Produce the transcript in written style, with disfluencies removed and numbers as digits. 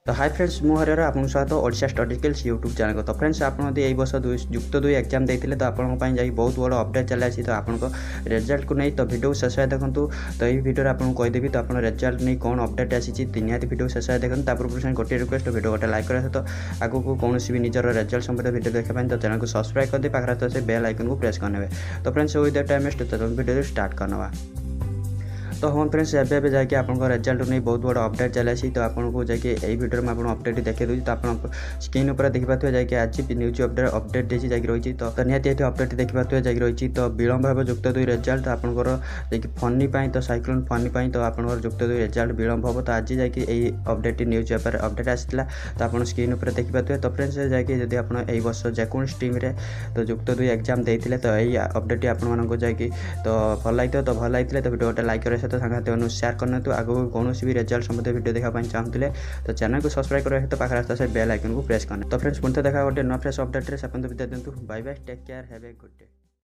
तो hi friends मु हरिहर आपन स्वागत Odisha study skills YouTube channel को। तो फ्रेंड्स आप यही वर्ष युक्त 2 एग्जाम देते तो आपंपाई जा बहुत बड़ अपडेट चला तो आपको रिजल्ट को नहीं तो वीडियो शेष देखूँ। तो ये वीडियो आपको कहीदेवी तो आप रिजल्ट नहीं कौन अपडेट आसी निहाती वीडियो शेष देखते तापर गोटे रिक्वेस्ट वीडियो गोटे लाइक करा तो आगू कौन भी निजर रिजल्ट संबंधित वीडियो देखा तो चैनल को सब्सक्राइब कर दे पाखे तो से बेल आइकन को प्रेस करने। तो फ्रेंड्स विद टाइम वेस्ट तो वीडियो स्टार्ट करना। तो हाँ फ्रेंड्स एवं जाकि आप रिजल्ट नहीं बहुत बड़ा अपडेट चलाई तो आपको जाकि वीडियो में आपको अपडेट देखा दूसरी तो आप स्क्रीन पर देखिए जाकि आज न्यूज अपडेट देसी जाकि रही तो निहाती ये अपडेट देखिए जाकि रही तो विलम्ब हो युक्त 2 रिजल्ट आपंकर फनी तो साइक्लोन फनी तो आप युक्त 2 रिजल्ट विलम्ब हम तो आज जाकि अपडेट न्यूज पेपर अपडेट आसाला तो आप स्क्रीन पर देखिए। तो फ्रेंड्स जाकि जब आप वर्ष जेको स्ट्रीम तो युक्त 2 एग्जाम देते तो यही अपडेट आपको जाकि तो भल लगे तो भल लगे तो वीडियो गोटे लाइक कर तो सांगे शेयर करना। तो आगू कौन भी रिजल्ट संबंधित वीडियो देखा चाहते तो चैनल को सब्सक्राइब करने तो पाखे से बेल आइकन को प्रेस करना। तो फ्रेंड्स पुणी देखा गोटे नुआ फ्रेश अपडेट से विदा दिंतु। Bye bye, take care, have a good day.